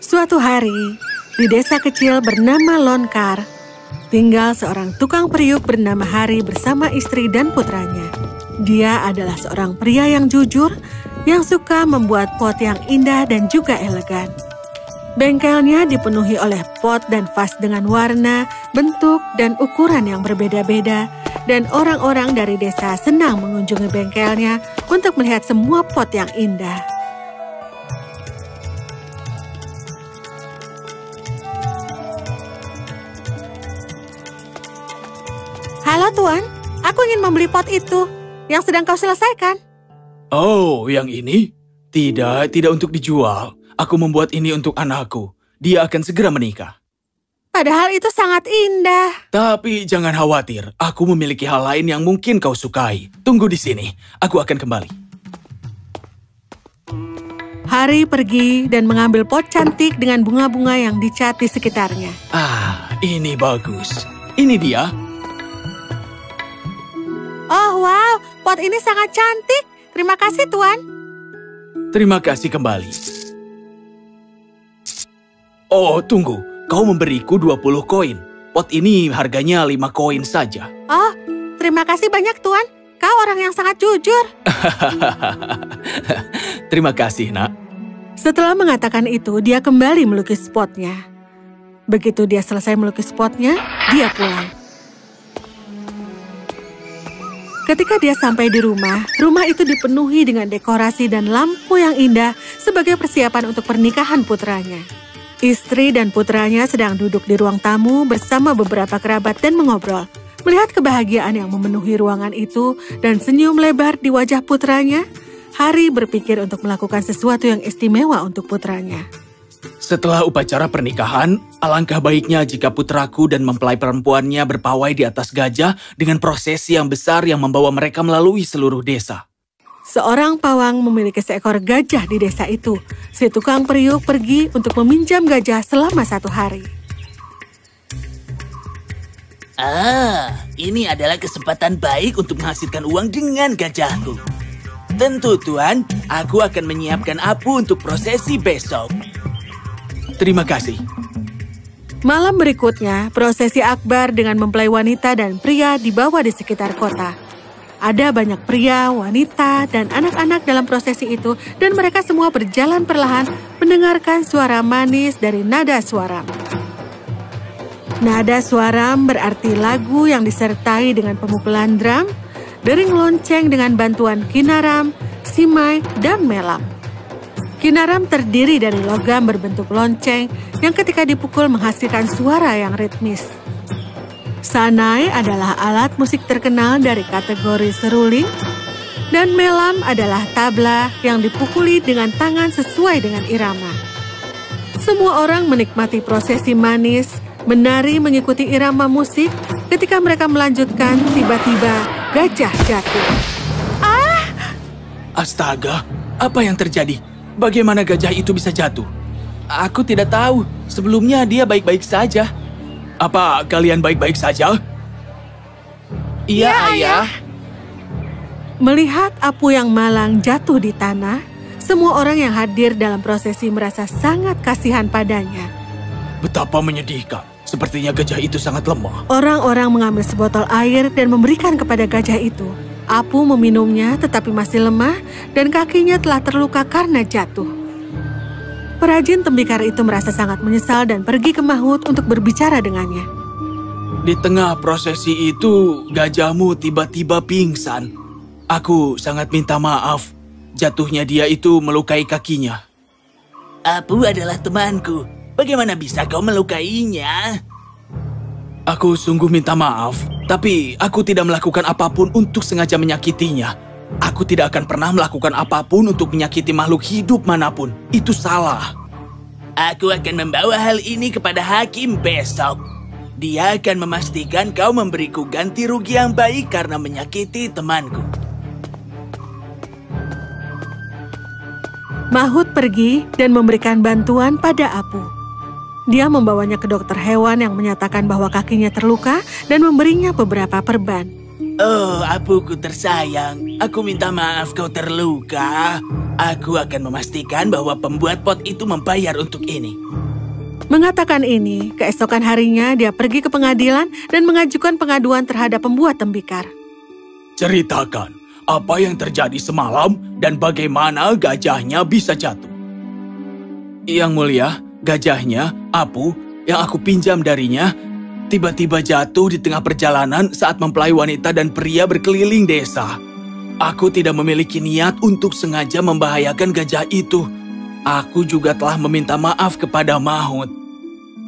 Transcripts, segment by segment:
Suatu hari, di desa kecil bernama Lonkar, tinggal seorang tukang periuk bernama Hari bersama istri dan putranya. Dia adalah seorang pria yang jujur, yang suka membuat pot yang indah dan juga elegan. Bengkelnya dipenuhi oleh pot dan vas dengan warna, bentuk, dan ukuran yang berbeda-beda, dan orang-orang dari desa senang mengunjungi bengkelnya untuk melihat semua pot yang indah. Halo Tuan, aku ingin membeli pot itu yang sedang kau selesaikan. Oh, yang ini? Tidak untuk dijual. Aku membuat ini untuk anakku. Dia akan segera menikah. Padahal itu sangat indah. Tapi jangan khawatir, aku memiliki hal lain yang mungkin kau sukai. Tunggu di sini, aku akan kembali. Hari pergi dan mengambil pot cantik dengan bunga-bunga yang dicat di sekitarnya. Ini bagus. Ini dia. Oh, wow, pot ini sangat cantik. Terima kasih, Tuan. Terima kasih kembali. Oh, tunggu. Kau memberiku 20 koin. Pot ini harganya 5 koin saja. Oh, terima kasih banyak, Tuan. Kau orang yang sangat jujur. Terima kasih, Nak. Setelah mengatakan itu, dia kembali melukis potnya. Begitu dia selesai melukis potnya, dia pulang. Ketika dia sampai di rumah itu dipenuhi dengan dekorasi dan lampu yang indah sebagai persiapan untuk pernikahan putranya. Istri dan putranya sedang duduk di ruang tamu bersama beberapa kerabat dan mengobrol. Melihat kebahagiaan yang memenuhi ruangan itu dan senyum lebar di wajah putranya, Hari berpikir untuk melakukan sesuatu yang istimewa untuk putranya. Setelah upacara pernikahan, alangkah baiknya jika putraku dan mempelai perempuannya berpawai di atas gajah dengan prosesi yang besar yang membawa mereka melalui seluruh desa. Seorang pawang memiliki seekor gajah di desa itu. Si tukang periuk pergi untuk meminjam gajah selama 1 hari. Ini adalah kesempatan baik untuk menghasilkan uang dengan gajahku. Tentu, Tuan, aku akan menyiapkan apu untuk prosesi besok. Terima kasih. Malam berikutnya, prosesi akbar dengan mempelai wanita dan pria dibawa di sekitar kota. Ada banyak pria, wanita, dan anak-anak dalam prosesi itu, dan mereka semua berjalan perlahan mendengarkan suara manis dari nada suaram. Nada suaram berarti lagu yang disertai dengan pemukulan drum, dering lonceng dengan bantuan kinaram, simai, dan melam. Kinaram terdiri dari logam berbentuk lonceng yang ketika dipukul menghasilkan suara yang ritmis. Sanai adalah alat musik terkenal dari kategori seruling, dan melam adalah tabla yang dipukuli dengan tangan sesuai dengan irama. Semua orang menikmati prosesi manis, menari mengikuti irama musik. Ketika mereka melanjutkan, tiba-tiba gajah jatuh. Astaga, apa yang terjadi? Bagaimana gajah itu bisa jatuh? Aku tidak tahu. Sebelumnya dia baik-baik saja. Apa kalian baik-baik saja? Iya, Ayah. Melihat apu yang malang jatuh di tanah, semua orang yang hadir dalam prosesi merasa sangat kasihan padanya. Betapa menyedihkan. Sepertinya gajah itu sangat lemah. Orang-orang mengambil sebotol air dan memberikan kepada gajah itu. Apu meminumnya tetapi masih lemah dan kakinya telah terluka karena jatuh. Perajin tembikar itu merasa sangat menyesal dan pergi ke Mahut untuk berbicara dengannya. Di tengah prosesi itu, gajahmu tiba-tiba pingsan. Aku sangat minta maaf. Jatuhnya dia itu melukai kakinya. Apu adalah temanku. Bagaimana bisa kau melukainya? Aku sungguh minta maaf, tapi aku tidak melakukan apapun untuk sengaja menyakitinya. Aku tidak akan pernah melakukan apapun untuk menyakiti makhluk hidup manapun. Itu salah. Aku akan membawa hal ini kepada hakim besok. Dia akan memastikan kau memberiku ganti rugi yang baik karena menyakiti temanku. Mahut pergi dan memberikan bantuan pada Apu. Dia membawanya ke dokter hewan yang menyatakan bahwa kakinya terluka dan memberinya beberapa perban. Oh, apuku tersayang, aku minta maaf kau terluka. Aku akan memastikan bahwa pembuat pot itu membayar untuk ini. Mengatakan ini, keesokan harinya dia pergi ke pengadilan dan mengajukan pengaduan terhadap pembuat tembikar. Ceritakan, apa yang terjadi semalam dan bagaimana gajahnya bisa jatuh? Yang mulia, gajahnya, Apu, yang aku pinjam darinya, tiba-tiba jatuh di tengah perjalanan saat mempelai wanita dan pria berkeliling desa. Aku tidak memiliki niat untuk sengaja membahayakan gajah itu. Aku juga telah meminta maaf kepada Mahut.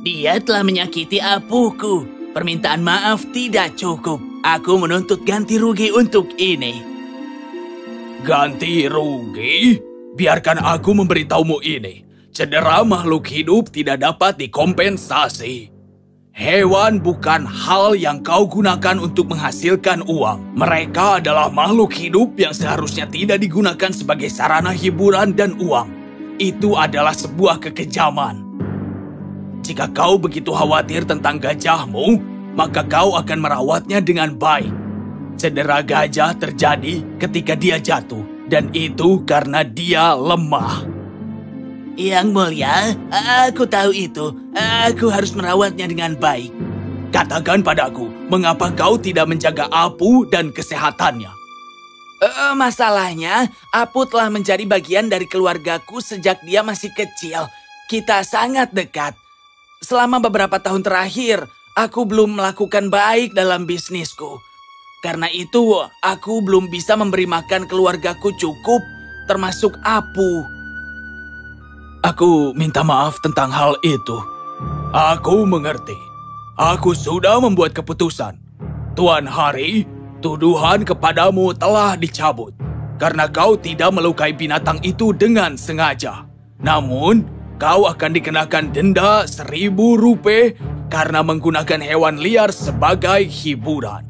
Dia telah menyakiti apuku. Permintaan maaf tidak cukup. Aku menuntut ganti rugi untuk ini. Ganti rugi? Biarkan aku memberitahumu ini. Cedera makhluk hidup tidak dapat dikompensasi. Hewan bukan hal yang kau gunakan untuk menghasilkan uang. Mereka adalah makhluk hidup yang seharusnya tidak digunakan sebagai sarana hiburan dan uang. Itu adalah sebuah kekejaman. Jika kau begitu khawatir tentang gajahmu, maka kau akan merawatnya dengan baik. Cedera gajah terjadi ketika dia jatuh, dan itu karena dia lemah. Yang mulia, aku tahu itu. Aku harus merawatnya dengan baik. Katakan padaku, mengapa kau tidak menjaga Apu dan kesehatannya? Masalahnya, Apu telah menjadi bagian dari keluargaku sejak dia masih kecil. Kita sangat dekat. Selama beberapa tahun terakhir, aku belum melakukan baik dalam bisnisku. Karena itu, aku belum bisa memberi makan keluargaku cukup, termasuk Apu. Aku minta maaf tentang hal itu. Aku mengerti. Aku sudah membuat keputusan. Tuan Hari, tuduhan kepadamu telah dicabut. Karena kau tidak melukai binatang itu dengan sengaja. Namun, kau akan dikenakan denda 1.000 rupiah karena menggunakan hewan liar sebagai hiburan.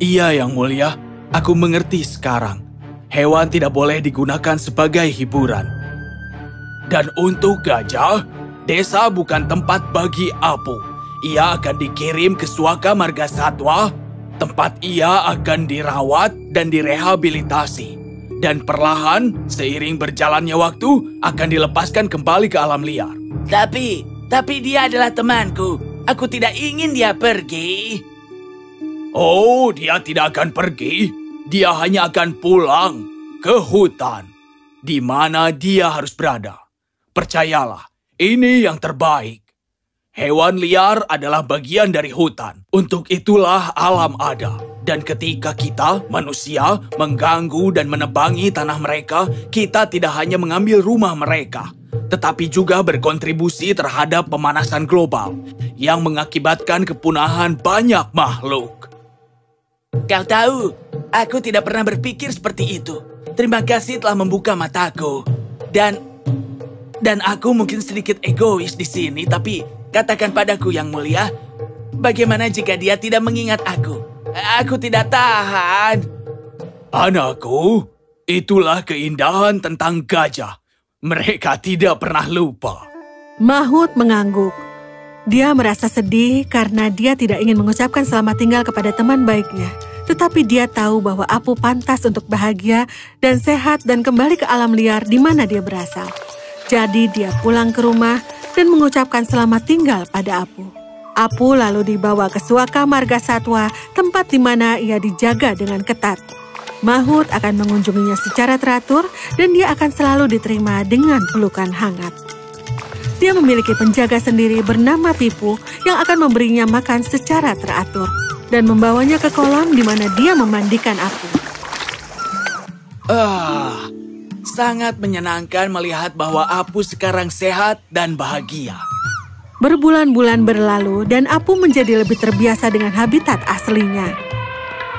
Iya, Yang Mulia. Aku mengerti sekarang. Hewan tidak boleh digunakan sebagai hiburan. Dan untuk gajah, desa bukan tempat bagi Apu. Ia akan dikirim ke Suaka Margasatwa, tempat ia akan dirawat dan direhabilitasi. Dan perlahan, seiring berjalannya waktu, akan dilepaskan kembali ke alam liar. Tapi dia adalah temanku. Aku tidak ingin dia pergi. Oh, dia tidak akan pergi. Dia hanya akan pulang ke hutan, di mana dia harus berada. Percayalah, ini yang terbaik. Hewan liar adalah bagian dari hutan. Untuk itulah alam ada. Dan ketika kita, manusia, mengganggu dan menebangi tanah mereka, kita tidak hanya mengambil rumah mereka, tetapi juga berkontribusi terhadap pemanasan global yang mengakibatkan kepunahan banyak makhluk. Kau tahu, aku tidak pernah berpikir seperti itu. Terima kasih telah membuka mataku. Dan aku mungkin sedikit egois di sini, tapi katakan padaku Yang Mulia, bagaimana jika dia tidak mengingat aku? Aku tidak tahan. Anakku, itulah keindahan tentang gajah. Mereka tidak pernah lupa. Mahut mengangguk. Dia merasa sedih karena dia tidak ingin mengucapkan selamat tinggal kepada teman baiknya. Tetapi dia tahu bahwa Apu pantas untuk bahagia dan sehat dan kembali ke alam liar di mana dia berasal. Jadi dia pulang ke rumah dan mengucapkan selamat tinggal pada Apu. Apu lalu dibawa ke Suaka Margasatwa, tempat di mana ia dijaga dengan ketat. Mahut akan mengunjunginya secara teratur dan dia akan selalu diterima dengan pelukan hangat. Dia memiliki penjaga sendiri bernama Pipu yang akan memberinya makan secara teratur dan membawanya ke kolam di mana dia memandikan Apu. Sangat menyenangkan melihat bahwa Apu sekarang sehat dan bahagia. Berbulan-bulan berlalu dan Apu menjadi lebih terbiasa dengan habitat aslinya.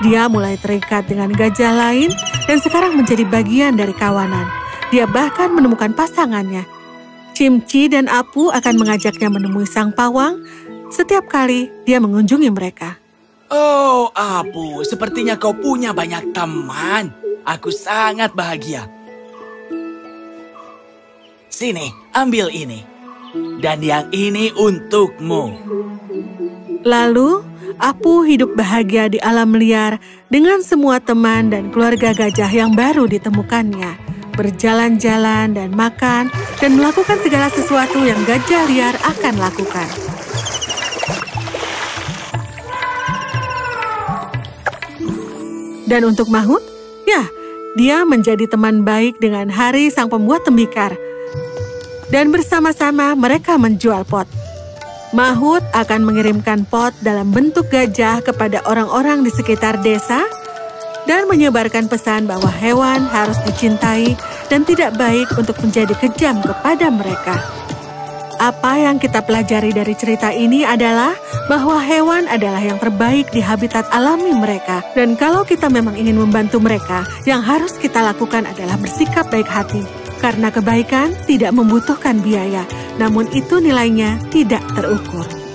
Dia mulai terikat dengan gajah lain dan sekarang menjadi bagian dari kawanan. Dia bahkan menemukan pasangannya. Cimci dan Apu akan mengajaknya menemui sang pawang setiap kali dia mengunjungi mereka. Oh, Apu, sepertinya kau punya banyak teman. Aku sangat bahagia. Sini, ambil ini. Dan yang ini untukmu. Lalu, Apu hidup bahagia di alam liar dengan semua teman dan keluarga gajah yang baru ditemukannya. Berjalan-jalan dan makan dan melakukan segala sesuatu yang gajah liar akan lakukan. Dan untuk Mahut, ya, dia menjadi teman baik dengan Hari sang pembuat tembikar. Dan bersama-sama mereka menjual pot. Mahut akan mengirimkan pot dalam bentuk gajah kepada orang-orang di sekitar desa dan menyebarkan pesan bahwa hewan harus dicintai dan tidak baik untuk menjadi kejam kepada mereka. Apa yang kita pelajari dari cerita ini adalah bahwa hewan adalah yang terbaik di habitat alami mereka. Dan kalau kita memang ingin membantu mereka, yang harus kita lakukan adalah bersikap baik hati. Karena kebaikan tidak membutuhkan biaya, namun itu nilainya tidak terukur.